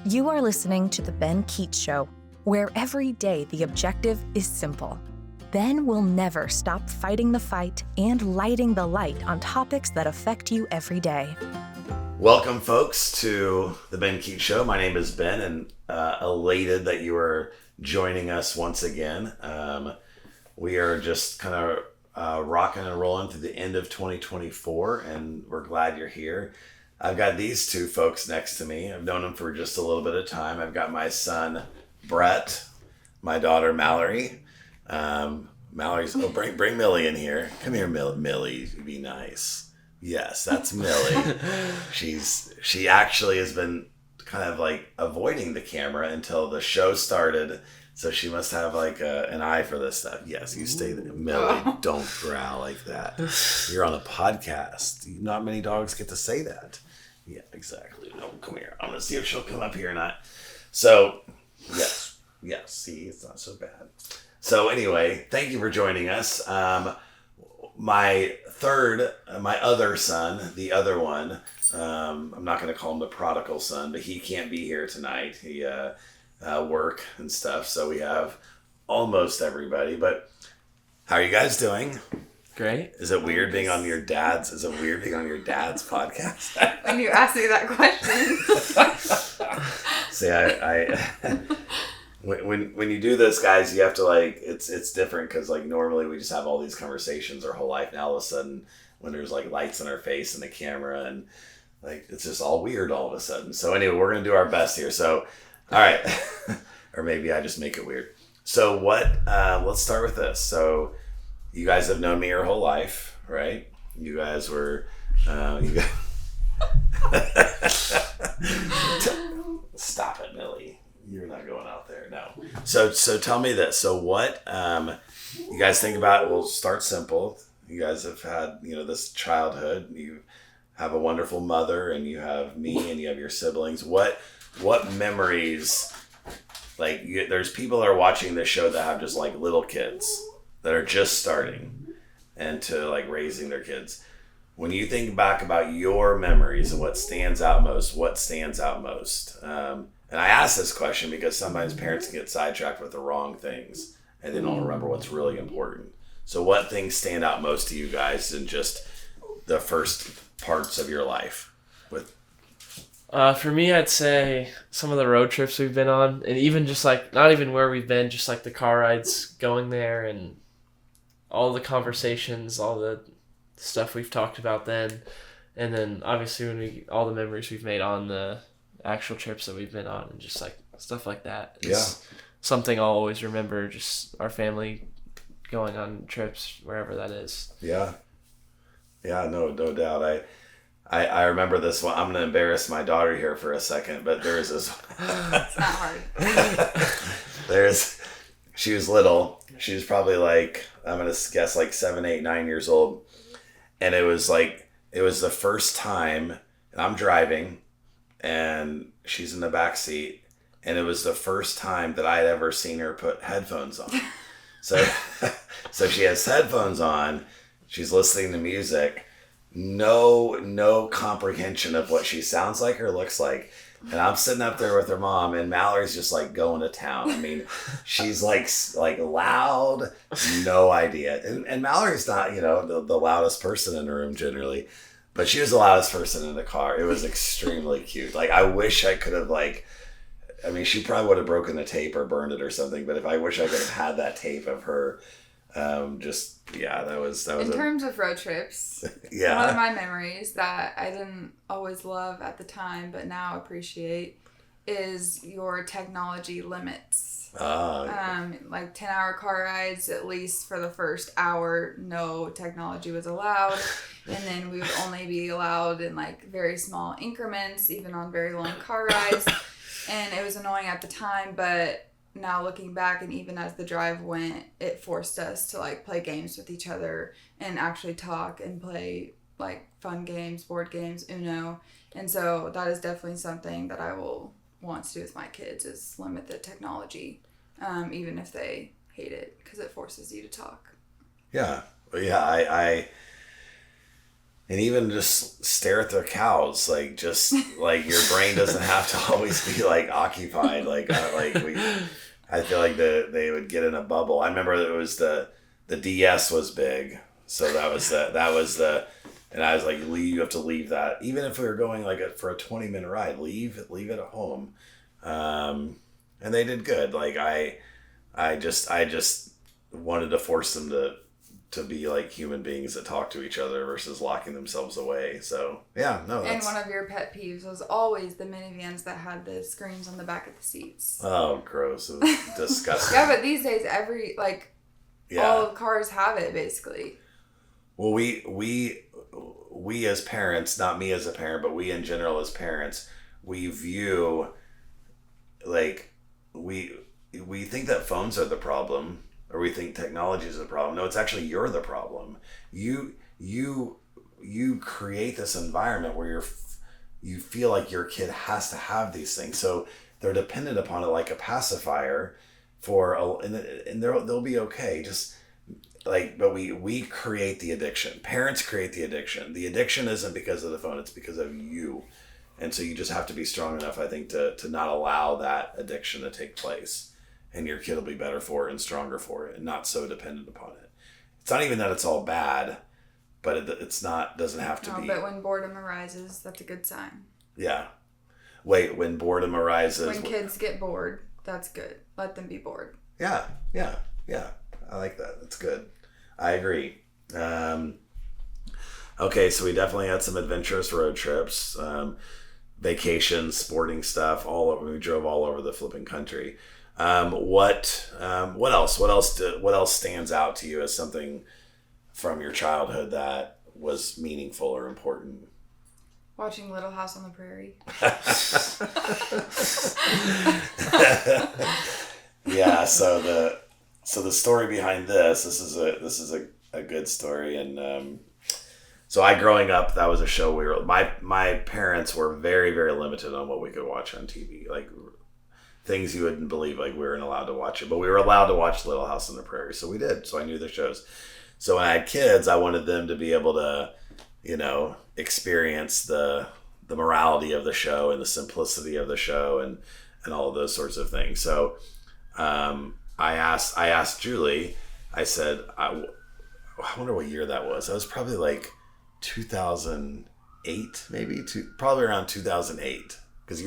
You are listening to The Ben Keech Show, where every day the objective is simple. Ben will never stop fighting the fight and lighting the light on topics that affect you every day. Welcome, folks, to The Ben Keech Show. My name is Ben, and elated that you are joining us once again. We are just kind of rocking and rolling through the end of 2024, and we're glad you're here. I've got these two folks next to me. I've known them for just a little bit of time. I've got my son, Brett, my daughter, Mallory. Mallory's, bring Millie in here. Come here, Millie, be nice. Yes, that's Millie. She actually has been kind of like avoiding the camera until the show started. So she must have like an eye for this stuff. Yes, you stay there. Millie, don't growl like that. You're on a podcast. Not many dogs get to say that. Yeah, exactly. No, come here. I'm going to see if she'll come up here or not. So, yes, see, it's not so bad. So anyway, thank you for joining us. My other son, the other one, I'm not going to call him the prodigal son, but he can't be here tonight. He work and stuff, so we have almost everybody. But how are you guys doing? Great. Is it weird being on your dad's podcast? When you asked me that question. See, I when you do this, guys, you have to like it's different because like normally we just have all these conversations our whole life. Now all of a sudden, when there's like lights in our face and the camera and like it's just all weird all of a sudden. So anyway, we're gonna do our best here. So, all right, or maybe I just make it weird. So let's start with this. So you guys have known me your whole life, right? You guys were, Stop it, Millie. You're not going out there. No. So tell me this. So what, you guys think about, we'll start simple. You guys have had, this childhood. You have a wonderful mother and you have me and you have your siblings. What memories, there's people that are watching this show that have just like little kids that are just starting and to like raising their kids. When you think back about your memories and what stands out most? And I ask this question because sometimes parents can get sidetracked with the wrong things and they don't remember what's really important. So what things stand out most to you guys in just the first parts of your life? For me, I'd say some of the road trips we've been on, and even just like, not even where we've been, just like the car rides going there and all the conversations, all the stuff we've talked about then. And then obviously all the memories we've made on the actual trips that we've been on and just like stuff like that. It's something I'll always remember, just our family going on trips, wherever that is. Yeah, no doubt. I remember this one. I'm going to embarrass my daughter here for a second, but there's this. It's not hard. She was little. She was probably like, I'm going to guess like 7, 8, 9 years old. And it was the first time, and I'm driving and she's in the back seat. And it was the first time that I had ever seen her put headphones on. So she has headphones on. She's listening to music. No comprehension of what she sounds like or looks like. And I'm sitting up there with her mom, and Mallory's just like going to town. I mean, she's like loud, no idea. And Mallory's not, the loudest person in the room generally, but she was the loudest person in the car. It was extremely cute. Like, I wish I could have she probably would have broken the tape or burned it or something, but I wish I could have had that tape of her. That was in terms of road trips. Yeah. One of my memories that I didn't always love at the time, but now appreciate, is your technology limits. Like 10-hour car rides, at least for the first hour, no technology was allowed. And then we would only be allowed in like very small increments, even on very long car rides. And it was annoying at the time, but now looking back, and even as the drive went, it forced us to like play games with each other and actually talk and play like fun games, board games, Uno. And so that is definitely something that I will want to do with my kids, is limit the technology, even if they hate it, because it forces you to talk. Yeah. I And even just stare at their cows, like just like your brain doesn't have to always be like occupied. I feel like they would get in a bubble. I remember it was the DS was big, so that was the, and I was like, you have to leave that, even if we were going for a 20-minute ride, leave it at home, and they did good. Like I just wanted to force them to be like human beings that talk to each other versus locking themselves away. So yeah, no. And one of your pet peeves was always the minivans that had the screens on the back of the seats. Oh, gross! It was disgusting. Yeah, but these days all cars have it basically. Well, we as parents, not me as a parent, but we in general as parents, we view like we think that phones are the problem. Or we think technology is the problem. No, it's actually you're the problem. You create this environment where you feel like your kid has to have these things, so they're dependent upon it like a pacifier and they'll be okay. Just like, but we create the addiction. Parents create the addiction. The addiction isn't because of the phone; it's because of you, and so you just have to be strong enough, I think, to not allow that addiction to take place. And your kid will be better for it and stronger for it and not so dependent upon it. It's not even that it's all bad, but it's not, doesn't have to be. But when boredom arises, that's a good sign. Yeah. Wait, when boredom arises. When kids get bored, that's good. Let them be bored. Yeah. I like that. That's good. I agree. Okay, so we definitely had some adventurous road trips, vacations, sporting stuff, we drove all over the flipping country. What else stands out to you as something from your childhood that was meaningful or important? Watching Little House on the Prairie. Yeah. So the story behind this is a good story. And, so growing up, that was a show my parents were very, very limited on what we could watch on TV. Like, things you wouldn't believe, like we weren't allowed to watch it, but we were allowed to watch Little House on the Prairie, so we did. So I knew the shows. So when I had kids, I wanted them to be able to, experience the morality of the show and the simplicity of the show and all of those sorts of things. So I asked Julie. I said, I wonder what year that was. That was probably like 2008, maybe probably around 2008. Because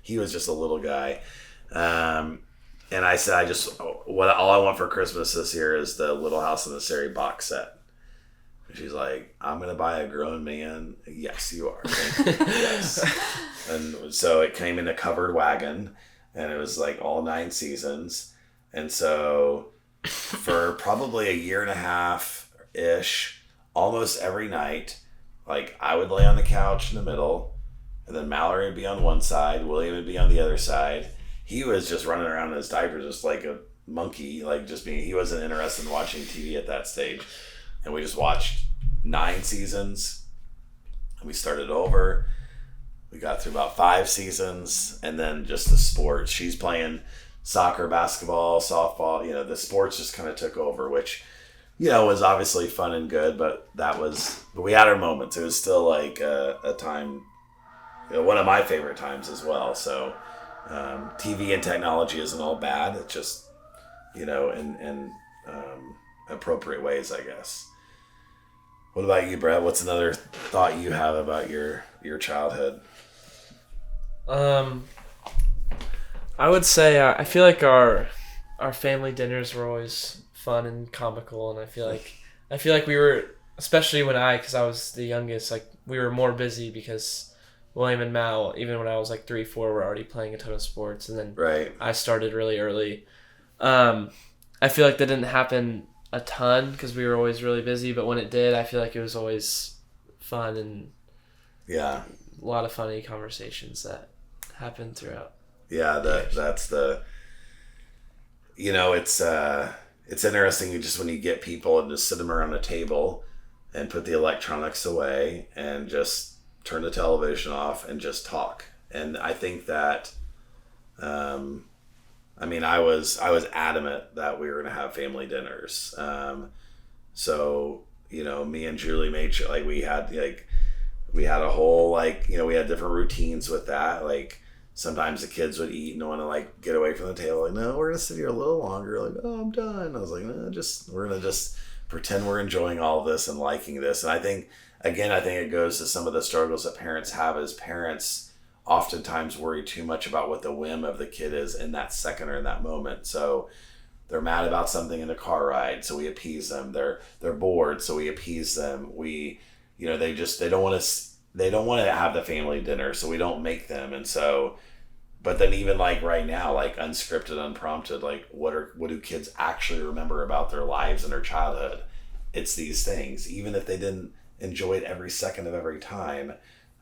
he was just a little guy. And I said, all I want for Christmas this year is the Little House on the Prairie box set. And she's like, I'm going to buy a grown man. Yes, you are. Yes. And so it came in a covered wagon, and it was like all 9 seasons. And so for probably a year and a half-ish, almost every night, like I would lay on the couch in the middle, and then Mallory would be on one side, William would be on the other side. He was just running around in his diaper just like a monkey, he wasn't interested in watching TV at that stage. And we just watched 9 seasons, and we started over. We got through about 5 seasons, and then just the sports. She's playing soccer, basketball, softball, the sports just kind of took over, which, was obviously fun and good, but we had our moments. It was still like a time, one of my favorite times as well. So TV and technology isn't all bad. It's just, in appropriate ways, I guess. What about you, Brett? What's another thought you have about your childhood? I would say I feel like our family dinners were always fun and comical, and I feel like we were, especially because I was the youngest, like we were more busy because William and Mal, even when I was like 3, 4, were already playing a ton of sports, and then right. I started really early. I feel like that didn't happen a ton because we were always really busy, but when it did, I feel like it was always fun and a lot of funny conversations that happened throughout. Yeah, that's the, it's interesting just when you get people and just sit them around a table and put the electronics away and just turn the television off and just talk. And I think that, I was adamant that we were going to have family dinners. So, me and Julie made sure, like, we had a whole, like, we had different routines with that. Like, sometimes the kids would eat and want to, like, get away from the table. Like, no, we're going to sit here a little longer. Like, oh, I'm done. I was like, no, we're going to just pretend we're enjoying all of this and liking this. And I think it goes to some of the struggles that parents have. As parents oftentimes worry too much about what the whim of the kid is in that second or in that moment. So they're mad about something in the car ride, so we appease them. They're bored, so we appease them. They don't want to have the family dinner, so we don't make them. And so, but then even like right now, like unscripted, unprompted, like what do kids actually remember about their lives and their childhood? It's these things, even if they didn't enjoy it every second of every time.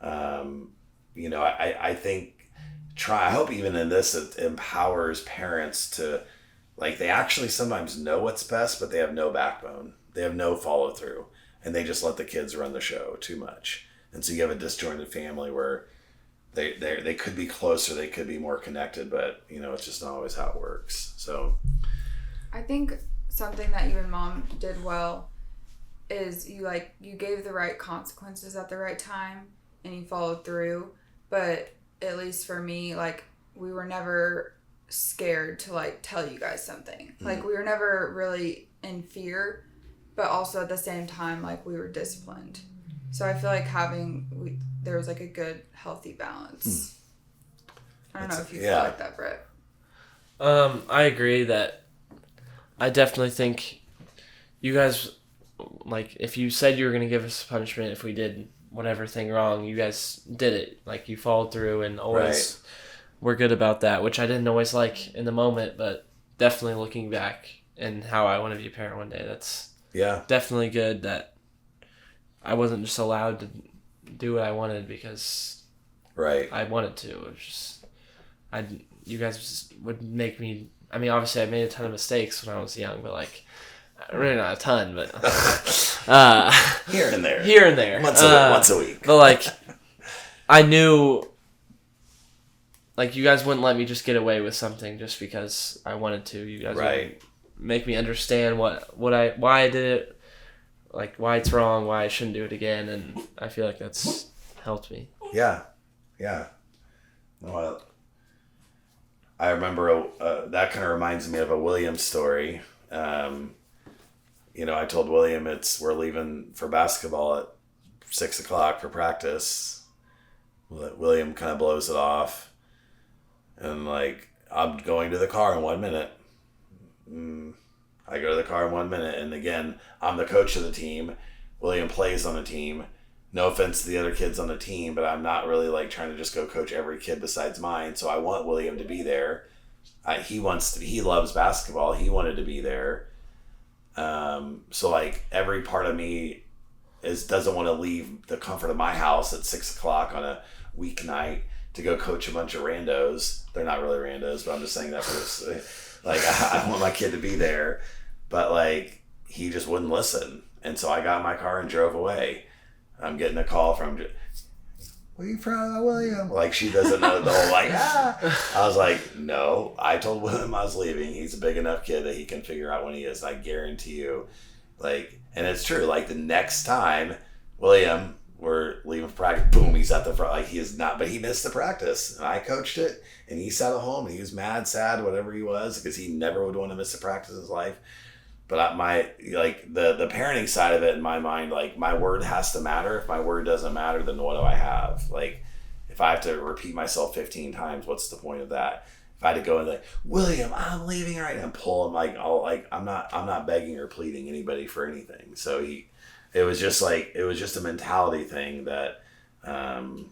I think I hope even in this, it empowers parents to, like, they actually sometimes know what's best, but they have no backbone. They have no follow through, and they just let the kids run the show too much. And so you have a disjointed family where they could be closer, they could be more connected, but it's just not always how it works. So I think something that you and Mom did well is you gave the right consequences at the right time and you followed through. But at least for me, like, we were never scared to, like, tell you guys something. Mm-hmm. Like, we were never really in fear, but also at the same time, like, we were disciplined. So I feel like there was, like, a good, healthy balance. I don't know if you feel like that, Brett. I agree that I definitely think you guys, like, if you said you were going to give us a punishment if we did whatever thing wrong, you guys did it. Like, you followed through and always were good about that, which I didn't always like in the moment, but definitely looking back and how I want to be a parent one day, that's definitely good that I wasn't just allowed to do what I wanted because I wanted to. It was just, you guys just would make me, I mean, obviously I made a ton of mistakes when I was young, but, like, really not a ton, but here and there once a week. But, like, I knew, like, you guys wouldn't let me just get away with something just because I wanted to. You guys would make me understand why I did it, like, why it's wrong, why I shouldn't do it again, and I feel like that's helped me. Yeah. Well, I remember that kind of reminds me of a William story. I told William we're leaving for basketball at 6:00 for practice. William kind of blows it off, and, like, I'm going to the car in 1 minute. I go to the car in 1 minute, and again, I'm the coach of the team. William plays on the team. No offense to the other kids on the team, but I'm not really, like, trying to just go coach every kid besides mine. So I want William to be there. He loves basketball. He wanted to be there. So, like, every part of me doesn't want to leave the comfort of my house at 6:00 on a weeknight to go coach a bunch of randos. They're not really randos, but I'm just saying that for this. Like, I want my kid to be there, but, like, he just wouldn't listen. And so I got in my car and drove away. I'm getting a call from, where you from, William? Like, she doesn't know the whole, like, I was like, no, I told William I was leaving. He's a big enough kid that he can figure out when he is. I guarantee you. Like, and it's true. Like, the next time, William, we're leaving for practice, boom, he's at the front. Like, he is not, but he missed the practice. And I coached it, and he sat at home, and he was mad, sad, whatever he was, because he never would want to miss a practice in his life. But the parenting side of it, in my mind, like, my word has to matter. If my word doesn't matter, then what do I have? Like, if I have to repeat myself 15 times, what's the point of that? If I had to go and, like, William, I'm leaving right now, and pull him, like, I'm not begging or pleading anybody for anything. So it was just a mentality thing that, and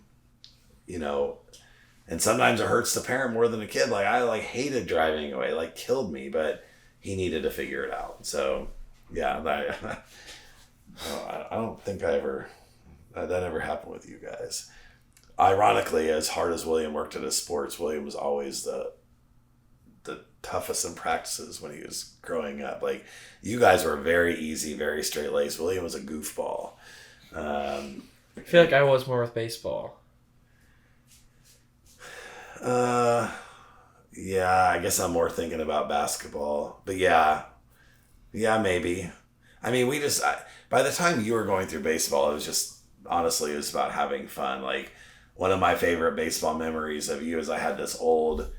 sometimes it hurts the parent more than the kid. Like, I, like, hated driving away, like, killed me, but he needed to figure it out. So, yeah, I don't think that ever happened with you guys. Ironically, as hard as William worked at his sports, William was always the toughest in practices when he was growing up. Like, you guys were very easy, very straight-laced. William was a goofball. I feel like I was more with baseball. Yeah, I guess I'm more thinking about basketball. But yeah, maybe. I mean, by the time you were going through baseball, it was just, honestly, it was about having fun. Like, one of my favorite baseball memories of you is I had this old,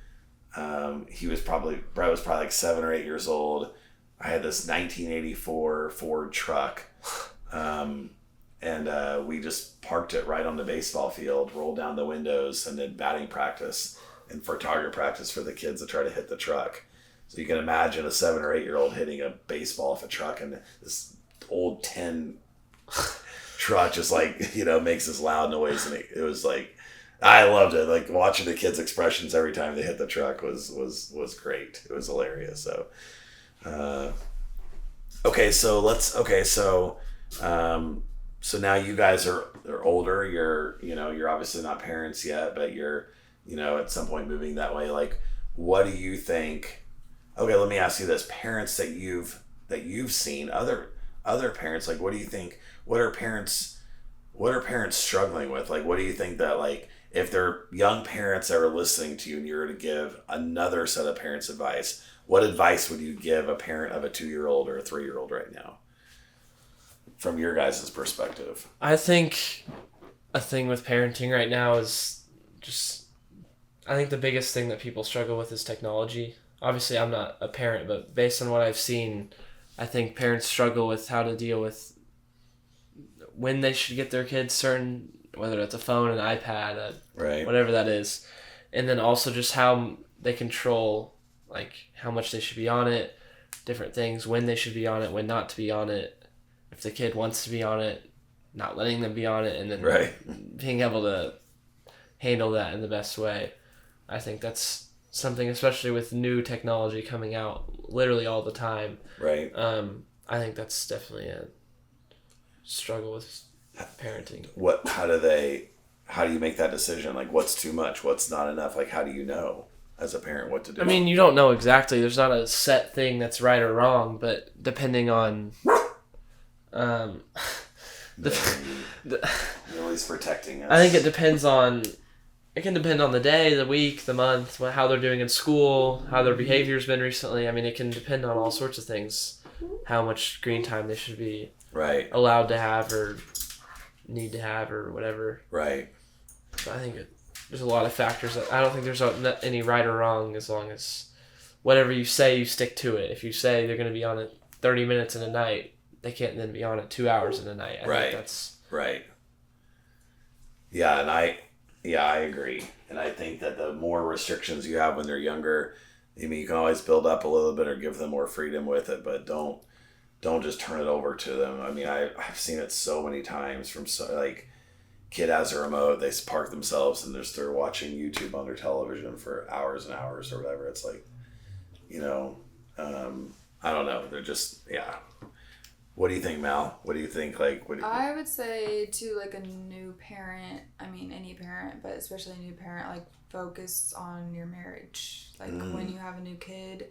Brett was probably like 7 or 8 years old. I had this 1984 Ford truck. And we just parked it right on the baseball field, rolled down the windows, and did batting practice and for target practice for the kids to try to hit the truck. So you can imagine a 7 or 8 year old hitting a baseball off a truck, and this old 10 truck just like, makes this loud noise. And it was like, I loved it. Like, watching the kids' expressions every time they hit the truck was great. It was hilarious. So, so now you guys are older. You're obviously not parents yet, but you're, at some point moving that way. Like, what do you think? Okay, let me ask you this: parents that you've seen, other parents, like, what do you think? What are parents struggling with? Like, what do you think that, like, if they're young parents that are listening to you and you're to give another set of parents advice, what advice would you give a parent of a 2-year-old or a 3-year-old right now, from your guys' perspective? I think a thing with parenting right now is I think the biggest thing that people struggle with is technology. Obviously, I'm not a parent, but based on what I've seen, I think parents struggle with how to deal with when they should get their kids whether it's a phone, an iPad, right, whatever that is. And then also just how they control, like, how much they should be on it, different things, when they should be on it, when not to be on it. If the kid wants to be on it, not letting them be on it, and then being able to handle that in the best way. I think that's something, especially with new technology coming out literally all the time. Right. I think that's definitely a struggle with parenting. How do you make that decision? Like, what's too much? What's not enough? Like, how do you know as a parent what to do? I mean, you don't know exactly. There's not a set thing that's right or wrong, but depending on at least protecting us. I think it can depend on the day, the week, the month, how they're doing in school, how their behavior's been recently. I mean, it can depend on all sorts of things, how much screen time they should be allowed to have or need to have or whatever. Right. So I think there's a lot of factors. I don't think there's any right or wrong, as long as whatever you say, you stick to it. If you say they're going to be on it 30 minutes in a night, they can't then be on it 2 hours in a night. I think that's... Right. Yeah, and I agree. And I think that the more restrictions you have when they're younger, I mean, you can always build up a little bit or give them more freedom with it, but don't just turn it over to them. I mean, I've seen it so many times from kid has a remote, they park themselves and they're watching YouTube on their television for hours and hours or whatever. It's like, I don't know. They're just, What do you think, Mal? What do you think? I would say to like a new parent, I mean any parent, but especially a new parent, like focus on your marriage. Like when you have a new kid,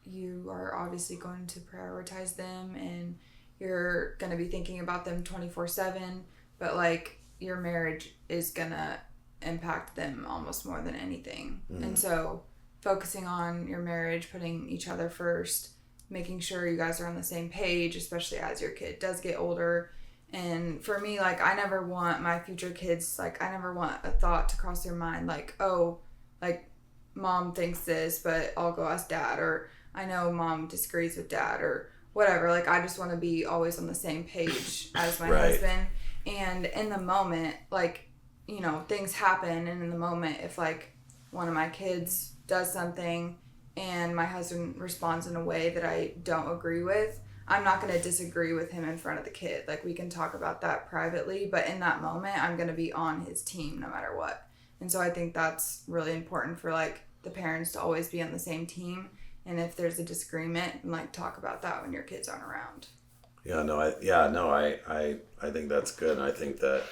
you are obviously going to prioritize them and you're going to be thinking about them 24/7, but like your marriage is going to impact them almost more than anything. And so focusing on your marriage, putting each other first, making sure you guys are on the same page, especially as your kid does get older. And for me, like, I never want my future kids, like, I never want a thought to cross their mind, like, oh, like, mom thinks this, but I'll go ask dad, or I know mom disagrees with dad, or whatever. Like, I just want to be always on the same page as my husband. And in the moment, like, things happen, and in the moment, if, like, one of my kids does something and my husband responds in a way that I don't agree with, I'm not going to disagree with him in front of the kid. Like, we can talk about that privately, but in that moment, I'm going to be on his team no matter what. And so I think that's really important for, like, the parents to always be on the same team. And if there's a disagreement, like, talk about that when your kids aren't around. I think that's good. And I think that,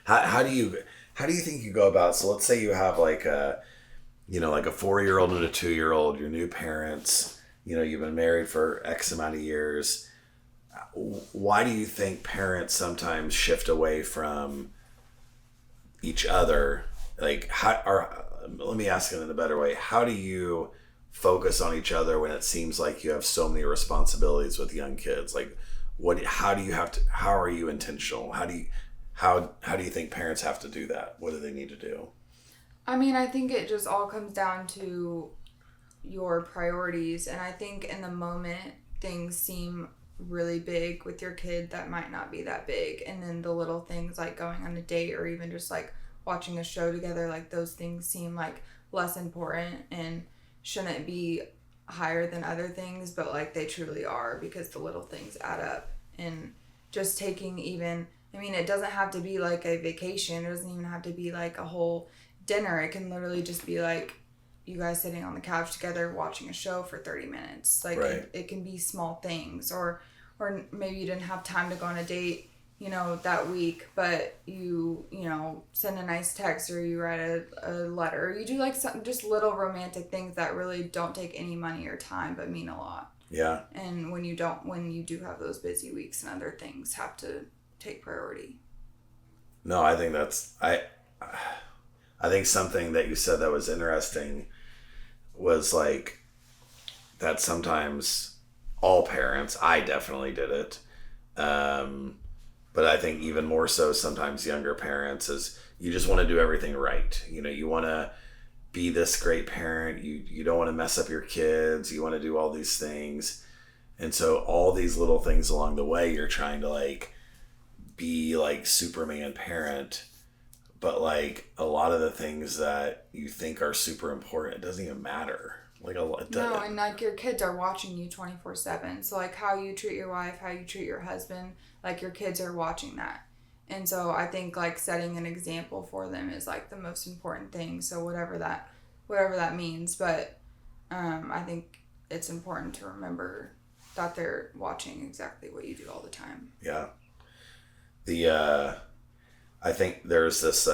how do you think you go about, so let's say you have like a 4-year-old and a 2-year-old, your new parents, you've been married for X amount of years. Why do you think parents sometimes shift away from each other? Like, let me ask it in a better way. How do you focus on each other when it seems like you have so many responsibilities with young kids? Like, how are you intentional? How do you think parents have to do that? What do they need to do? I mean, I think it just all comes down to your priorities. And I think in the moment, things seem really big with your kid that might not be that big. And then the little things like going on a date or even just like watching a show together, like those things seem like less important and shouldn't be higher than other things, but like they truly are, because the little things add up. And just taking even, I mean, it doesn't have to be like a vacation. It doesn't even have to be like a whole dinner. It can literally just be like you guys sitting on the couch together watching a show for 30 minutes. Like right. it can be small things, or maybe you didn't have time to go on a date, you know, that week, but you know, send a nice text, or you write a letter, or you do like some just little romantic things that really don't take any money or time but mean a lot. Yeah. And when you do have those busy weeks and other things have to take priority. No, I think I think something that you said that was interesting was like that sometimes all parents, I definitely did it, but I think even more so sometimes younger parents, is you just want to do everything right. You know, you want to be this great parent. You don't want to mess up your kids. You want to do all these things. And so all these little things along the way, you're trying to like be like Superman parent, but like a lot of the things that you think are super important, it doesn't even matter. Like no, and like your kids are watching you 24/7. So like how you treat your wife, how you treat your husband, like your kids are watching that. And so I think like setting an example for them is like the most important thing. So whatever that means, but I think it's important to remember that they're watching exactly what you do all the time. Yeah. I think there's this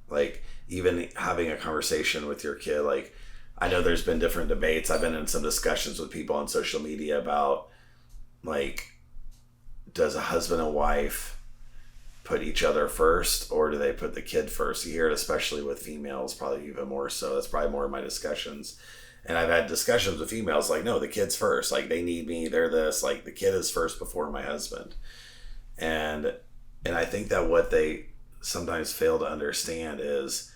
like even having a conversation with your kid, like I know there's been different debates. I've been in some discussions with people on social media about like, does a husband and wife put each other first, or do they put the kid first? You hear it especially with females, probably even more so. That's probably more of my discussions. And I've had discussions with females like, no, the kid's first. Like they need me, they're this, like the kid is first before my husband. And I think that what they sometimes fail to understand is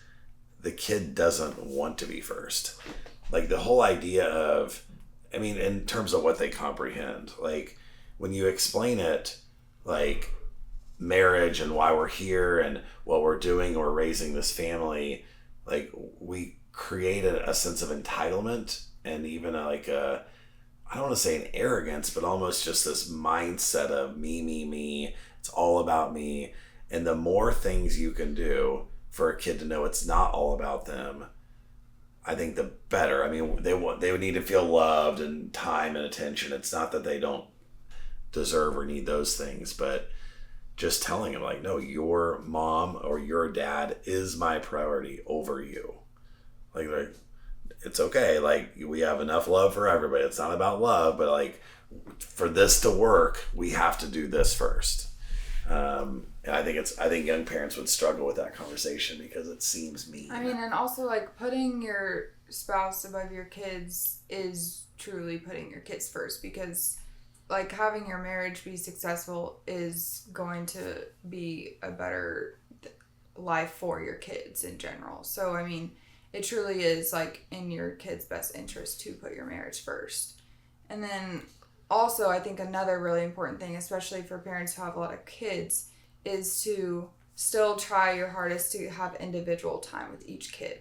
the kid doesn't want to be first. Like the whole idea of, I mean, in terms of what they comprehend, like when you explain it, like marriage and why we're here and what we're doing, we're raising this family, like we create a sense of entitlement and even like a, I don't want to say an arrogance, but almost just this mindset of me. It's all about me. And the more things you can do for a kid to know it's not all about them, I think the better. I mean, they would need to feel loved and time and attention. It's not that they don't deserve or need those things, but just telling them like, no, your mom or your dad is my priority over you. Like it's okay. Like we have enough love for everybody. It's not about love, but like for this to work, we have to do this first. And I think young parents would struggle with that conversation because it seems mean. I mean, and also like putting your spouse above your kids is truly putting your kids first, because like having your marriage be successful is going to be a better life for your kids in general. So, I mean, it truly is like in your kids' best interest to put your marriage first. And then also, I think another really important thing, especially for parents who have a lot of kids, is to still try your hardest to have individual time with each kid.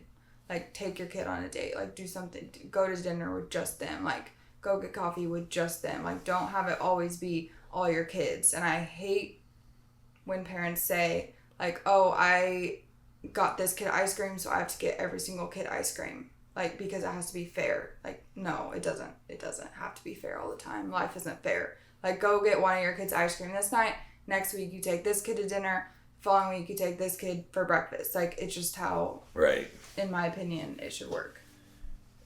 Like take your kid on a date, like do something, go to dinner with just them, like go get coffee with just them. Like don't have it always be all your kids. And I hate when parents say like, oh, I got this kid ice cream, so I have to get every single kid ice cream. Like, because it has to be fair. Like, no, it doesn't. It doesn't have to be fair all the time. Life isn't fair. Like, go get one of your kids ice cream this night. Next week, you take this kid to dinner. Following week, you take this kid for breakfast. Like, it's just how, right, in my opinion, it should work.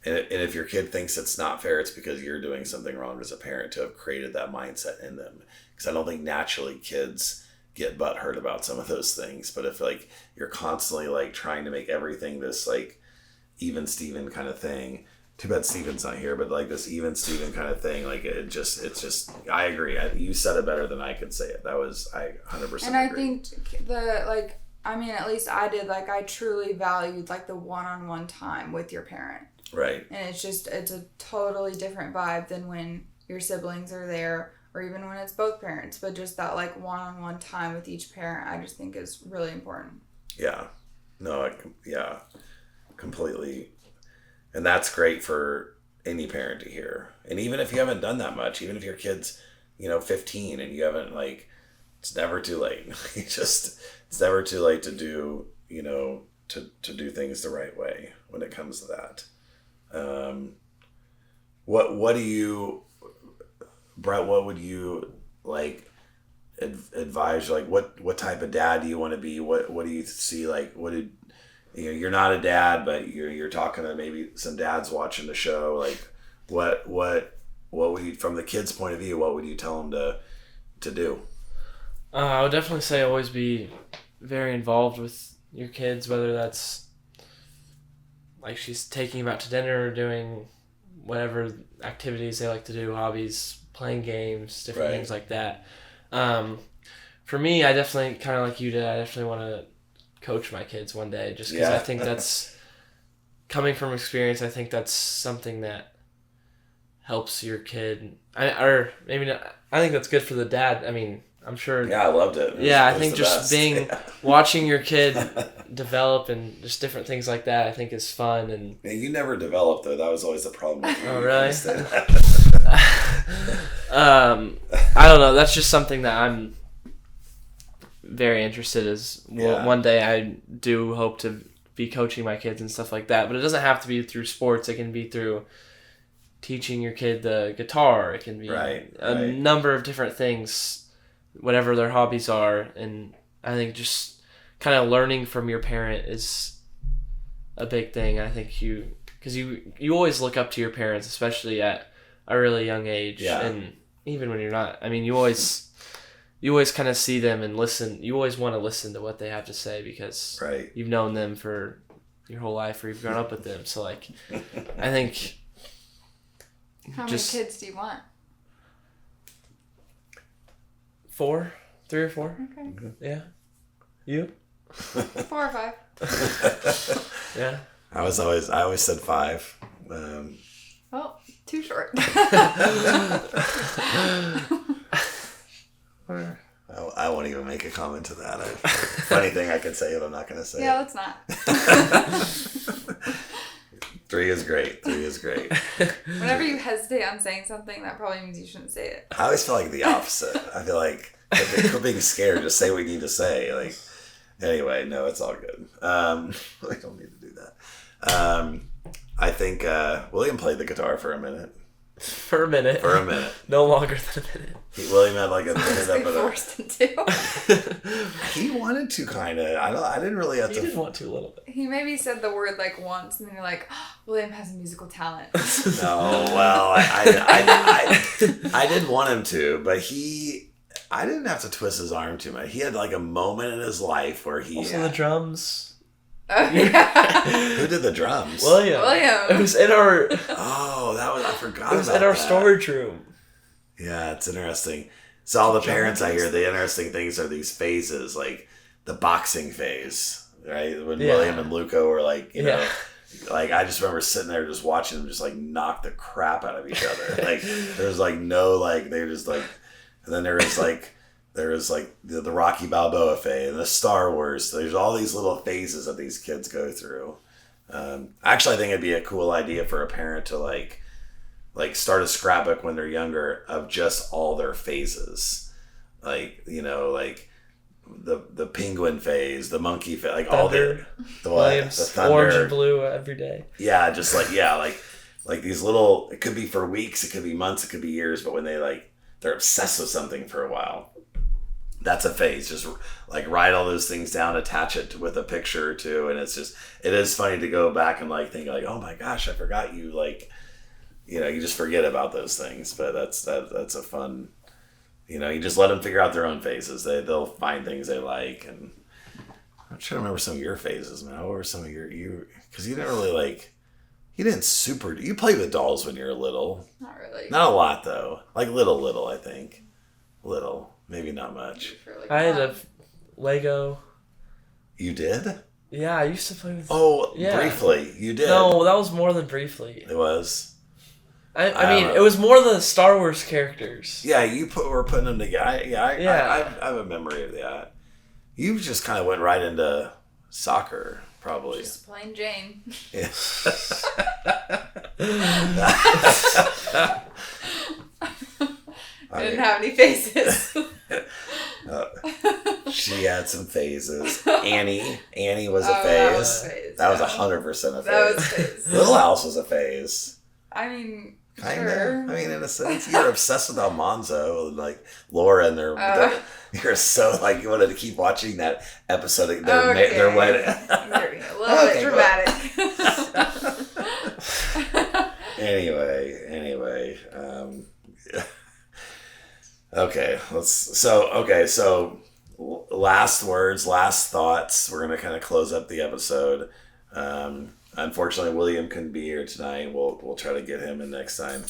And if your kid thinks it's not fair, it's because you're doing something wrong as a parent to have created that mindset in them. Because I don't think naturally kids get butthurt about some of those things. But if, like, you're constantly, like, trying to make everything this, like, even Steven kind of thing, too bad Steven's not here, but like this even Steven kind of thing, like it's just, I agree. You said it better than I could say it. I 100% And I agree. think at least I did, like, I truly valued, like, the one-on-one time with your parent. Right. And it's a totally different vibe than when your siblings are there, or even when it's both parents. But just that, like, one-on-one time with each parent, I just think is really important. Yeah. No, completely. And that's great for any parent to hear. And even if you haven't done that much, even if your kid's, 15 and you haven't, like, it's never too late. It's never too late to do, to do things the right way when it comes to that. What do you, Brett, what would you like advise? Like, what type of dad do you want to be? What do you see? Like, you're not a dad, but you're talking to maybe some dads watching the show. Like, what would you, from the kids' point of view, what would you tell them to do? I would definitely say always be very involved with your kids, whether that's like she's taking them out to dinner or doing whatever activities they like to do, hobbies, playing games, different things like that. For me, I definitely, kind of like you did, I definitely want to coach my kids one day, just because I think that's, coming from experience, I think that's something that helps your kid. I think that's good for the dad. I mean, I'm sure. Yeah, I loved it. I think just watching your kid develop and just different things like that, I think is fun. And yeah, you never developed though. That was always the problem with you. Oh, really? I don't know. That's just something that I'm very interested in. One day I do hope to be coaching my kids and stuff like that. But it doesn't have to be through sports. It can be through teaching your kid the guitar. It can be a number of different things, whatever their hobbies are. And I think just kind of learning from your parent is a big thing. I think because you always look up to your parents, especially at a really young age. And even when you're not, I mean, you always kind of see them and listen. You always want to listen to what they have to say because you've known them for your whole life or you've grown up with them. So, like, I think... How many kids do you want? 4? 3 or 4. Okay. Yeah. You? 4 or 5. Yeah. I always said 5. Well, too short. I won't even make a comment to that. Funny thing I could say it, I'm not going to say it. Let's not. 3 is great. 3 is great. Whenever you hesitate on saying something, that probably means you shouldn't say it. I always feel like the opposite. I feel like if we're being scared, just say what you need to say. Like, anyway, no, it's all good. We don't need to do that. I think William played the guitar for a minute. For a minute. No longer than a minute. William had like a minute up of forced to. He wanted to kind of. I didn't really have to. He did want to a little bit. He maybe said the word like once, and then you're like, oh, William has a musical talent. No, well, I didn't want him to, but I didn't have to twist his arm too much. He had like a moment in his life where he. Also the drums. Oh, yeah. Who did the drums? William. It was in our... Oh, I forgot about that. It was in our storage room. Yeah, it's interesting. So all the parents I hear, the interesting things are these phases, like the boxing phase, right? When William and Luca were like, you know, like I just remember sitting there just watching them just like knock the crap out of each other. Like there's like no, like they're just like, and then there was like the Rocky Balboa phase and the Star Wars. So there's all these little phases that these kids go through. Actually, I think it'd be a cool idea for a parent to like start a scrapbook when they're younger of just all their phases. Like, you know, like the penguin phase, the monkey phase, like thunder. the thunder. Orange and blue every day. Yeah, just like these little, it could be for weeks, it could be months, it could be years, but when they're obsessed with something for a while. That's a phase. Just like write all those things down, attach it with a picture or two, and it is funny to go back and like think like, oh my gosh, I forgot you, like, you know, you just forget about those things. But that's a fun, you know, you just let them figure out their own phases. They'll find things they like. And I'm trying to remember some of your phases, man. What were some of your because you didn't really like. You didn't you played with dolls when you were little. Not really. Not a lot, though. Like little, I think. Little. Maybe not much. I had a Lego. You did? Yeah, I used to play with... Oh, yeah. Briefly. You did. No, that was more than briefly. It was? I mean, it was more the Star Wars characters. Yeah, were putting them together. I have a memory of that. You just kind of went right into soccer, probably. Just plain Jane. Yeah. I didn't have any faces. She had some phases. Annie was a phase. That was 100% a phase. That was phase. Little House was a phase. I mean, Kinda. sure. I mean, in a sense, you're obsessed with Almanzo and like Laura and you're so like you wanted to keep watching that episode of their wedding. You're a little bit dramatic. Anyway. Okay, so last words, last thoughts. We're gonna kind of close up the episode. Unfortunately, William couldn't be here tonight. We'll try to get him in next time.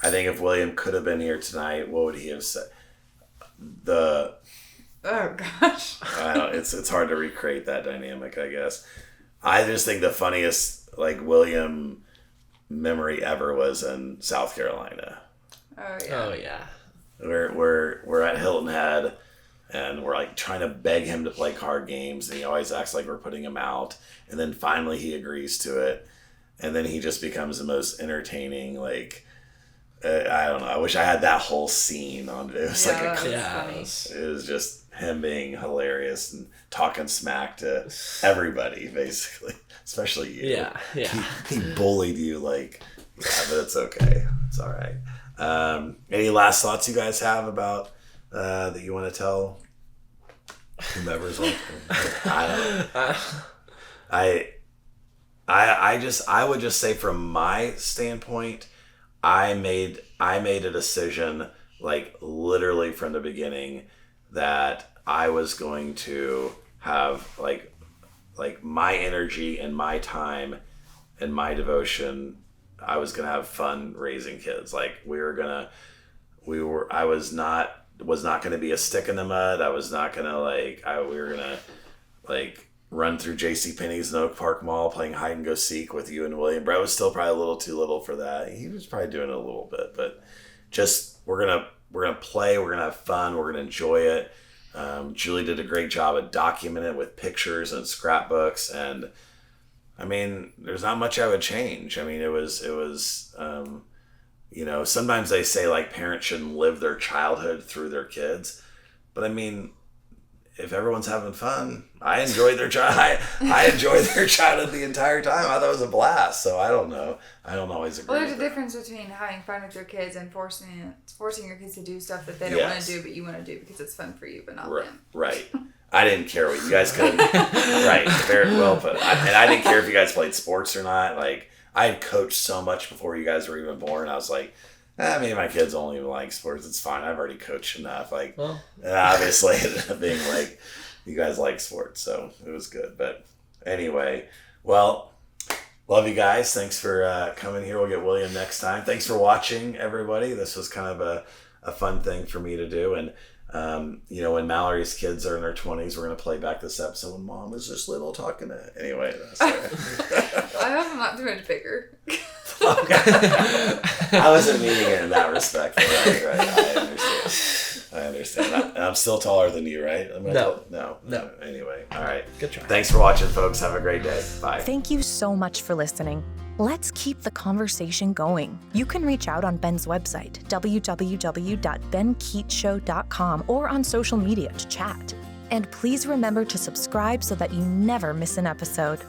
I think if William could have been here tonight, what would he have said? Oh gosh. I don't. It's hard to recreate that dynamic, I guess. I just think the funniest like William memory ever was in South Carolina. Oh yeah. Oh yeah. We're at Hilton Head, and we're like trying to beg him to play card games, and he always acts like we're putting him out. And then finally he agrees to it, and then he just becomes the most entertaining. Like I don't know. I wish I had that whole scene on it. It was it was just him being hilarious and talking smack to everybody, basically, especially you. Yeah. He bullied you like, yeah, but it's okay. It's all right. Any last thoughts you guys have about that you want to tell whomever's on? I would just say from my standpoint, I made a decision like literally from the beginning that I was going to have like my energy and my time and my devotion. I was gonna have fun raising kids. Like I was not gonna be a stick in the mud. I was not gonna we were gonna run through JCPenney's in Oak Park Mall playing hide and go seek with you and William. Brett was still probably a little too little for that. He was probably doing it a little bit, but just we're gonna play. We're gonna have fun. We're gonna enjoy it. Julie did a great job of documenting it with pictures and scrapbooks, and I mean, there's not much I would change. I mean, it was, sometimes they say like parents shouldn't live their childhood through their kids, but I mean, if everyone's having fun, I enjoyed their I enjoyed their childhood the entire time. I thought it was a blast. So I don't know. I don't always agree. Well, there's a difference between having fun with your kids and forcing your kids to do stuff that they don't want to do, but you want to do because it's fun for you, but not them. Right. I didn't care what you guys could. Right. Very well put. And I didn't care if you guys played sports or not. Like, I had coached so much before you guys were even born. I was like, maybe my kids only like sports. It's fine. I've already coached enough. And obviously it ended up being like, you guys like sports. So it was good. But anyway, well, love you guys. Thanks for coming here. We'll get William next time. Thanks for watching, everybody. This was kind of a fun thing for me to do. And when Mallory's kids are in their 20s, we're going to play back this episode when Mom is just little talking to... Anyway, that's I hope I'm not too much bigger. I wasn't meaning it in that respect. Right. I understand. I'm still taller than you, right? No. Anyway, all right. Good try. Thanks for watching, folks. Have a great day. Bye. Thank you so much for listening. Let's keep the conversation going. You can reach out on Ben's website, www.benkeechshow.com, or on social media to chat. And please remember to subscribe so that you never miss an episode.